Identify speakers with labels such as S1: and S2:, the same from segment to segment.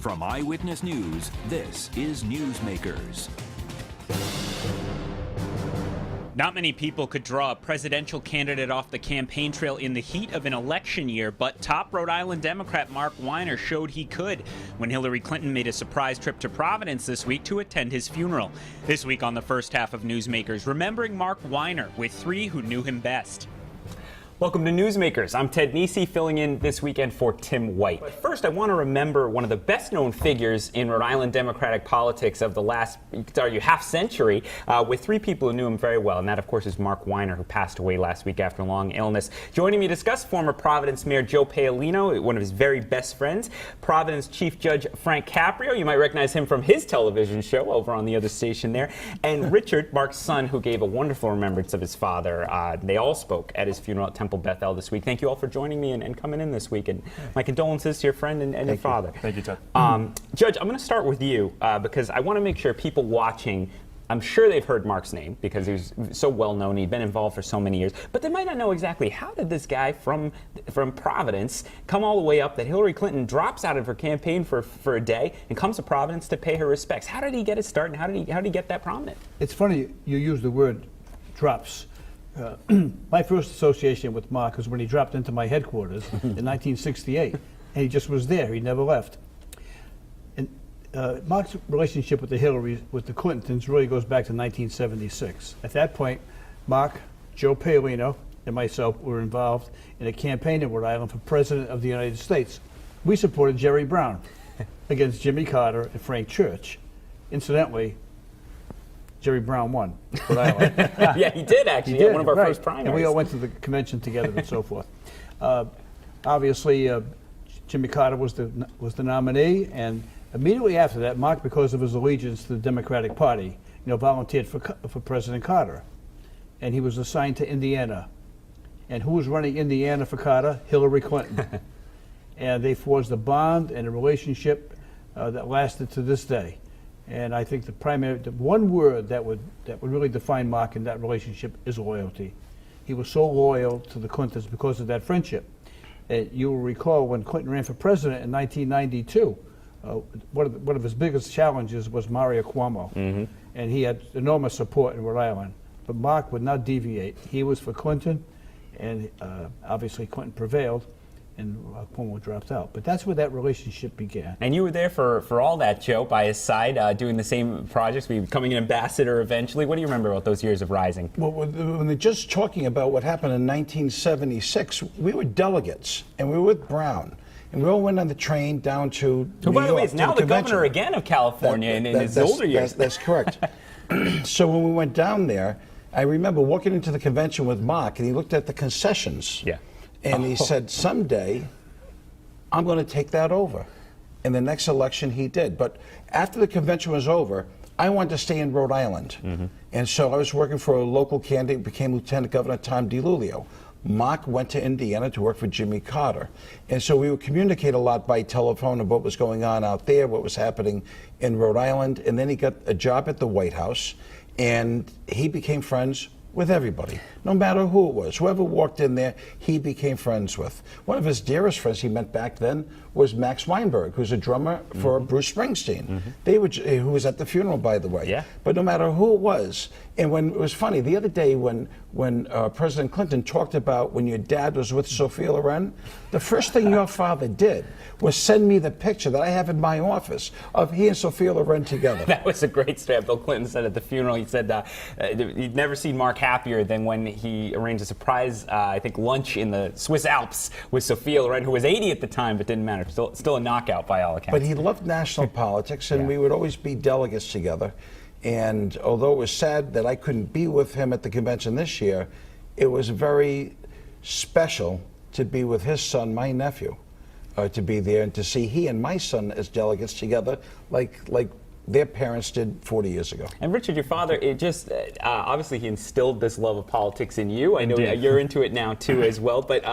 S1: From Eyewitness News, this is Newsmakers.
S2: Not many people could draw a presidential candidate off the campaign trail in the heat of an election year, but top Rhode Island Democrat Mark Weiner showed he could when Hillary Clinton made a surprise trip to Providence this week to attend his funeral. This week on the first half of Newsmakers, remembering Mark Weiner with three who knew him best.
S3: Welcome to Newsmakers. I'm Ted Nesi, filling in this weekend for Tim White. But first, I want to remember one of the best-known figures in Rhode Island Democratic politics of the last, you could argue, half century, with three people who knew him very well. And that, of course, is Mark Weiner, who passed away last week after a long illness. Joining me to discuss, former Providence Mayor Joe Paolino, one of his very best friends, Providence Chief Judge Frank Caprio. You might recognize him from his television show over on the other station there. And Richard, Mark's son, who gave a wonderful remembrance of his father. They all spoke at his funeral at Temple Bethel this week. Thank you all for joining me and coming in this week. And my condolences to your friend and your father.
S4: Thank you, Ted.
S3: Judge, I'm going to start with you because I want to make sure people watching, I'm sure they've heard Mark's name because he was so well known. He'd been involved for so many years. But they might not know exactly how did this guy from Providence come all the way up that Hillary Clinton drops out of her campaign for a day and comes to Providence to pay her respects. How did he get his start and how did he get that prominent?
S5: It's funny you use the word drops. My first association with Mark was when he dropped into my headquarters in 1968, and he just was there. He never left. And Mark's relationship with the Clintons really goes back to 1976. At that point, Mark, Joe Paolino, and myself were involved in a campaign in Rhode Island for President of the United States. We supported Jerry Brown against Jimmy Carter and Frank Church. Incidentally, Jerry Brown won Rhode Island.
S3: Yeah, he did actually. He did, one of our first primaries.
S5: And we all went to the convention together and so forth. Obviously, Jimmy Carter was the nominee, and immediately after that, Mark, because of his allegiance to the Democratic Party, volunteered for President Carter, and he was assigned to Indiana. And who was running Indiana for Carter? Hillary Clinton. And they forged a bond and a relationship that lasted to this day. And I think the one word that would really define Mark in that relationship is loyalty. He was so loyal to the Clintons because of that friendship. You will recall when Clinton ran for president in 1992, one of his biggest challenges was Mario Cuomo. Mm-hmm. And he had enormous support in Rhode Island. But Mark would not deviate. He was for Clinton, and obviously Clinton prevailed. And Cuomo dropped out. But that's where that relationship began.
S3: And you were there for all that, Joe, by his side, doing the same projects, becoming an ambassador eventually. What do you remember about those years of rising?
S6: Well, when they're just talking about what happened in 1976, we were delegates, and we were with Brown. And we all went on the train down to New
S3: by the way,
S6: York
S3: is now the governor again of California in his older years.
S6: That's correct. So when we went down there, I remember walking into the convention with Mark, and he looked at the concessions.
S3: Yeah.
S6: And he said, someday, I'm going to take that over. In the next election, he did. But after the convention was over, I wanted to stay in Rhode Island. Mm-hmm. And so I was working for a local candidate, became Lieutenant Governor Tom DiLulio. Mark went to Indiana to work for Jimmy Carter. And so we would communicate a lot by telephone of what was going on out there, what was happening in Rhode Island. And then he got a job at the White House, and he became friends with everybody, no matter who it was. Whoever walked in there, he became friends with. One of his dearest friends he met back then was Max Weinberg, who's a drummer for Bruce Springsteen. Mm-hmm. Who was at the funeral, by the way.
S3: Yeah.
S6: But no matter who it was, and when it was funny, the other day when President Clinton talked about when your dad was with Sophia Loren, the first thing your father did was send me the picture that I have in my office of he and Sophia Loren together.
S3: That was a great story. Bill Clinton said at the funeral, he said he'd never seen Mark happier than when he arranged a surprise, I think, lunch in the Swiss Alps with Sophia Loren, who was 80 at the time, but didn't matter. Still a knockout by all accounts.
S6: But he loved national politics, and we would always be delegates together. And although it was sad that I couldn't be with him at the convention this year, it was very special to be with his son, my nephew, to be there and to see he and my son as delegates together, like their parents did 40 years ago.
S3: And Richard, your father, it just obviously he instilled this love of politics in you. I know you're into it now too as well. But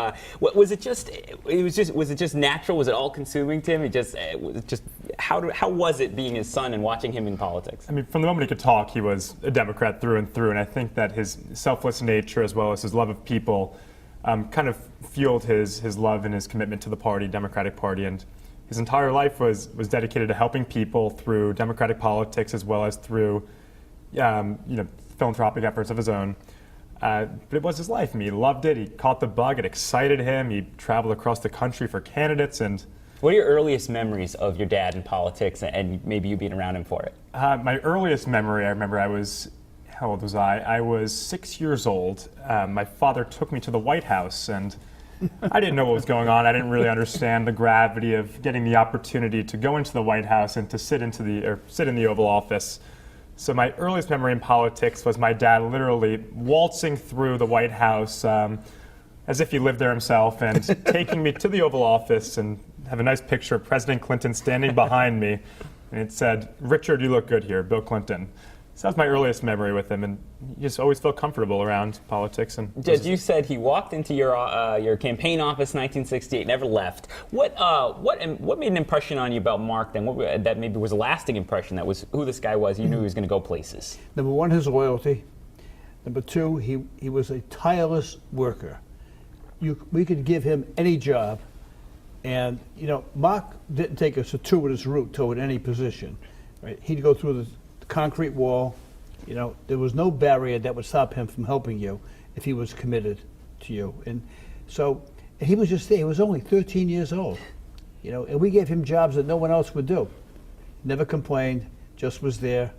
S3: was it just natural? Was it all consuming to him? How was it being his son and watching him in politics?
S4: I mean, from the moment he could talk, he was a Democrat through and through, and I think that his selfless nature, as well as his love of people, kind of fueled his love and his commitment to the party, Democratic Party, and his entire life was dedicated to helping people through democratic politics as well as through philanthropic efforts of his own. But it was his life. I mean, he loved it. He caught the bug. It excited him. He traveled across the country for candidates. And
S3: what are your earliest memories of your dad in politics and maybe you being around him for it?
S4: My earliest memory, I remember how old was I? I was 6 years old. My father took me to the White House, and I didn't know what was going on. I didn't really understand the gravity of getting the opportunity to go into the White House and to sit in the Oval Office. So my earliest memory in politics was my dad literally waltzing through the White House as if he lived there himself and taking me to the Oval Office, and have a nice picture of President Clinton standing behind me. And it said, "Richard, you look good here, Bill Clinton." So that was my earliest memory with him, and he just always felt comfortable around politics. And
S3: you said he walked into your campaign office in 1968, never left. What made an impression on you about Mark then? That maybe was a lasting impression, that was who this guy was, you knew he was going to go places?
S5: Number one, his loyalty. Number two, he was a tireless worker. We could give him any job, and Mark didn't take a circuitous route toward any position. Right? He'd go through the concrete wall. There was no barrier that would stop him from helping you if he was committed to you. And so he was just there. He was only 13 years old, and we gave him jobs that no one else would do. Never complained, just was there.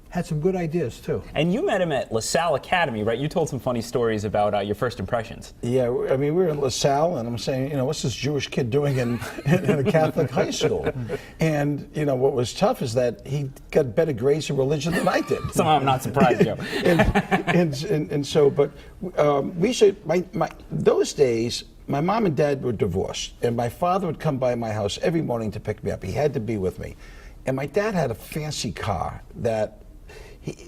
S5: Had some good ideas too.
S3: And you met him at LaSalle Academy, right? You told some funny stories about your first impressions.
S6: Yeah, I mean, we were in LaSalle, and I'm saying, what's this Jewish kid doing in a Catholic high school? And, what was tough is that he got better grades in religion than I did.
S3: Somehow I'm not surprised, Joe.
S6: and so, but we should, those days, my mom and dad were divorced, and my father would come by my house every morning to pick me up. He had to be with me. And my dad had a fancy car that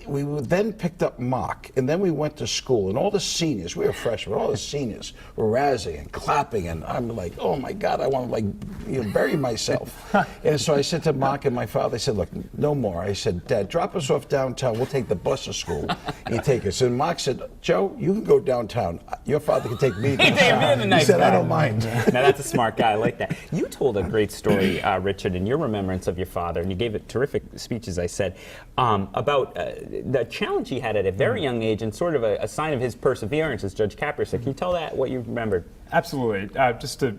S6: we then picked up Mark, and then we went to school, and all the seniors, we were freshmen, all the seniors were razzing and clapping, and I'm like, oh my God, I want to bury myself. And so I said to Mark and my father, I said, look, no more. I said, Dad, drop us off downtown, we'll take the bus to school. He'd take us. And Mark said, Joe, you can go downtown. Your father can take me downtown. He said, I don't mind.
S3: Now that's a smart guy, I like that. You told a great story, Richard, in your remembrance of your father, and you gave a terrific speech, as I said, about the challenge he had at a very young age, and sort of a sign of his perseverance, as Judge Caprio said. Can you tell that, what you remembered?
S4: Absolutely. Just to,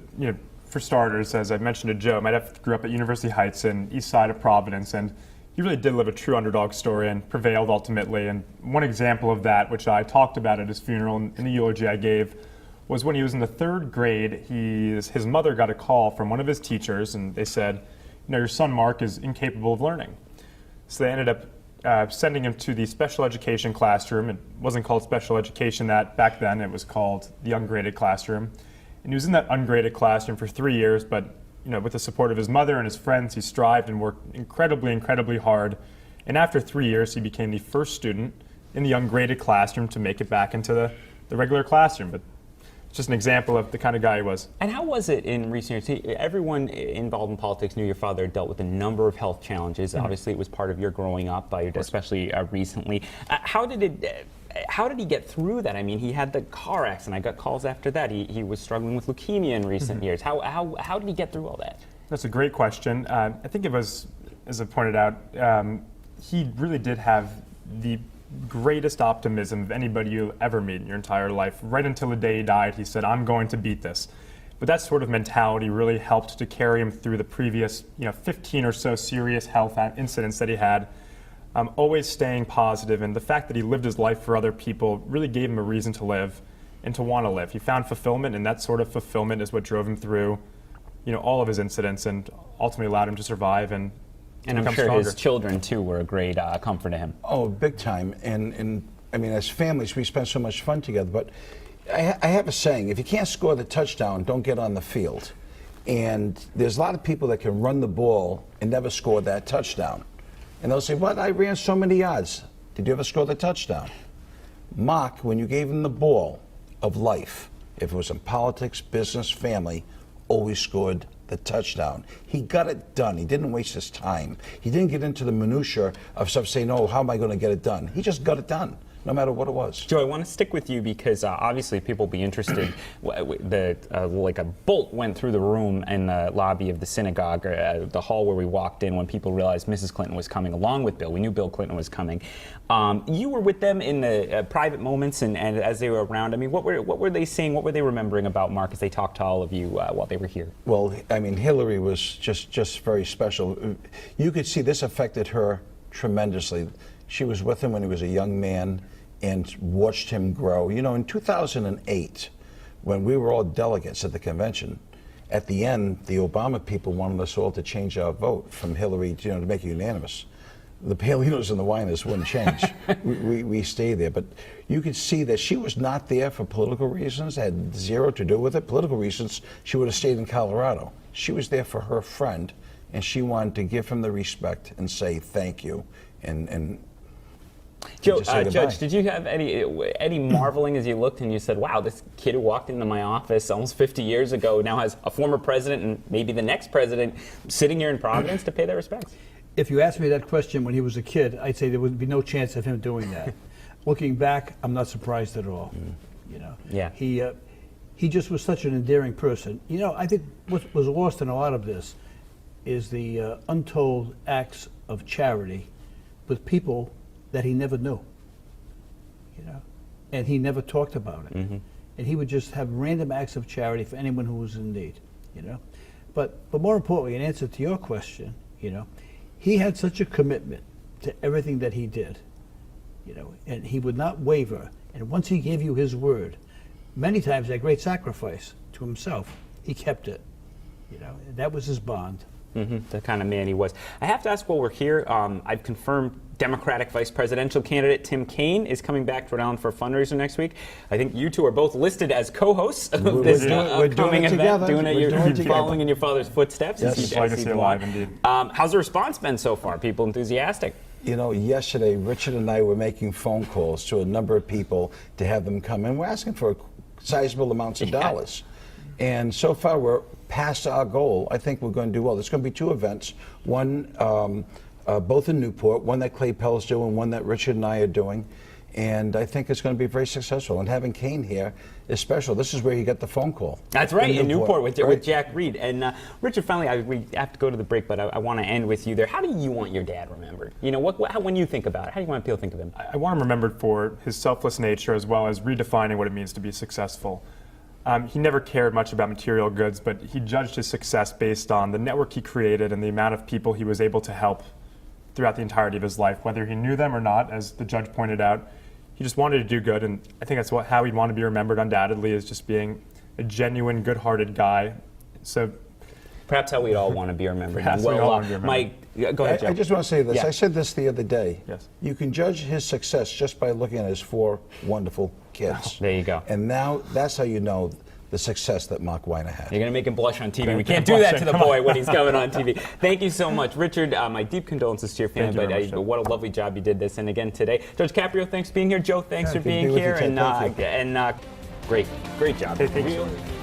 S4: for starters, as I mentioned to Joe, my dad grew up at University Heights in east side of Providence, and he really did live a true underdog story and prevailed ultimately. And one example of that, which I talked about at his funeral in the eulogy I gave, was when he was in the third grade, his mother got a call from one of his teachers, and they said, your son Mark is incapable of learning. So they ended up sending him to the special education classroom. It wasn't called special education back then, it was called the ungraded classroom. And he was in that ungraded classroom for 3 years, but with the support of his mother and his friends, he strived and worked incredibly hard. And after 3 years, he became the first student in the ungraded classroom to make it back into the regular classroom. But it's just an example of the kind of guy he was.
S3: And how was it in recent years? Everyone involved in politics knew your father had dealt with a number of health challenges. Mm-hmm. Obviously, it was part of your growing up, especially recently. How did he get through that? I mean, he had the car accident. I got calls after that. He was struggling with leukemia in recent years. How did he get through all that?
S4: That's a great question. I think it was, as I pointed out, he really did have the greatest optimism of anybody you'll ever meet in your entire life. Right until the day he died, he said, I'm going to beat this. But that sort of mentality really helped to carry him through the previous 15 or so serious health incidents that he had. Always staying positive, and the fact that he lived his life for other people really gave him a reason to live and to want to live. He found fulfillment, and that sort of fulfillment is what drove him through all of his incidents and ultimately allowed him to survive and
S3: I'm sure
S4: stronger.
S3: His children, too, were a great comfort to him.
S6: Oh, big time. And I mean, as families, we spend so much fun together. But I have a saying, if you can't score the touchdown, don't get on the field. And there's a lot of people that can run the ball and never score that touchdown. And they'll say, what, I ran so many yards. Did you ever score the touchdown? Mark, when you gave him the ball of life, if it was in politics, business, family, always scored the touchdown. He got it done. He didn't waste his time. He didn't get into the minutia of stuff saying, oh, how am I going to get it done? He just got it done. no matter what it was.
S3: Joe, I want to stick with you because obviously people will be interested. Like a bolt went through the room in the lobby of the synagogue, or the hall where we walked in when people realized Mrs. Clinton was coming along with Bill. We knew Bill Clinton was coming. You were with them in the private moments and as they were around. I mean, what were they saying? What were they remembering about Mark as they talked to all of you while they were here?
S6: Well, I mean, Hillary was just very special. You could see this affected her tremendously. She was with him when he was a young man and watched him grow. You know, in 2008, when we were all delegates at the convention, at the end, the Obama people wanted us all to change our vote from Hillary, to make it unanimous. The Paolinos and the Weiners wouldn't change. we stayed there. But you could see that she was not there for political reasons, had zero to do with it. Political reasons, she would have stayed in Colorado. She was there for her friend, and she wanted to give him the respect and say thank you. And
S3: Joe, Judge, did you have any marveling as you looked and you said, wow, this kid who walked into my office almost 50 years ago now has a former president and maybe the next president sitting here in Providence to pay their respects?
S5: If you asked me that question when he was a kid, I'd say there would be no chance of him doing that. Looking back, I'm not surprised at all.
S3: Yeah.
S5: He just was such an endearing person. I think what was lost in a lot of this is the untold acts of charity with people that he never knew, and he never talked about it.
S3: Mm-hmm.
S5: And he would just have random acts of charity for anyone who was in need, But more importantly, in answer to your question, he had such a commitment to everything that he did, and he would not waver. And once he gave you his word, many times at great sacrifice to himself, he kept it. That was his bond.
S3: Mm-hmm. The kind of man he was. I have to ask while we're here, I've confirmed Democratic vice presidential candidate Tim Kaine is coming back to Rhode Island for a fundraiser next week. I think you two are both listed as co-hosts of this upcoming event. You're following in your father's footsteps.
S6: Yes,
S4: legacy alive indeed.
S3: How's the response been so far? People enthusiastic?
S6: Yesterday, Richard and I were making phone calls to a number of people to have them come in. We're asking for sizable amounts of dollars. And so far, we're past our goal. I think we're going to do well. There's going to be two events, one both in Newport, one that Clay Pell's doing, one that Richard and I are doing. And I think it's going to be very successful. And having Kaine here is special. This is where he got the phone call.
S3: That's right, in Newport with Jack Reed. And Richard, finally, we have to go to the break, but I want to end with you there. How do you want your dad remembered? When you think about it, how do you want people to think of him?
S4: I want him remembered for his selfless nature as well as redefining what it means to be successful. He never cared much about material goods, but he judged his success based on the network he created and the amount of people he was able to help throughout the entirety of his life, whether he knew them or not. As the judge pointed out, he just wanted to do good, and I think that's how he'd want to be remembered, undoubtedly, is just being a genuine, good-hearted guy. So
S3: perhaps how we'd all want to be remembered.
S4: Perhaps we all want to be remembered.
S3: Mike, go ahead, Joe.
S6: I just want to say this.
S3: Yeah.
S6: I said this the other day.
S4: Yes.
S6: You can judge his success just by looking at his 4 wonderful kids.
S3: There you go.
S6: And now that's how you know the success that Mark Weiner had.
S3: You're going to make him blush on TV. We can't do that to the boy when he's coming on TV. Thank you so much. Richard, my deep condolences to your family, but what a lovely job you did this. And again, today, Judge Caprio, thanks for being here. Joe, thanks for being here. And great job.
S4: Hey, thanks.
S3: Really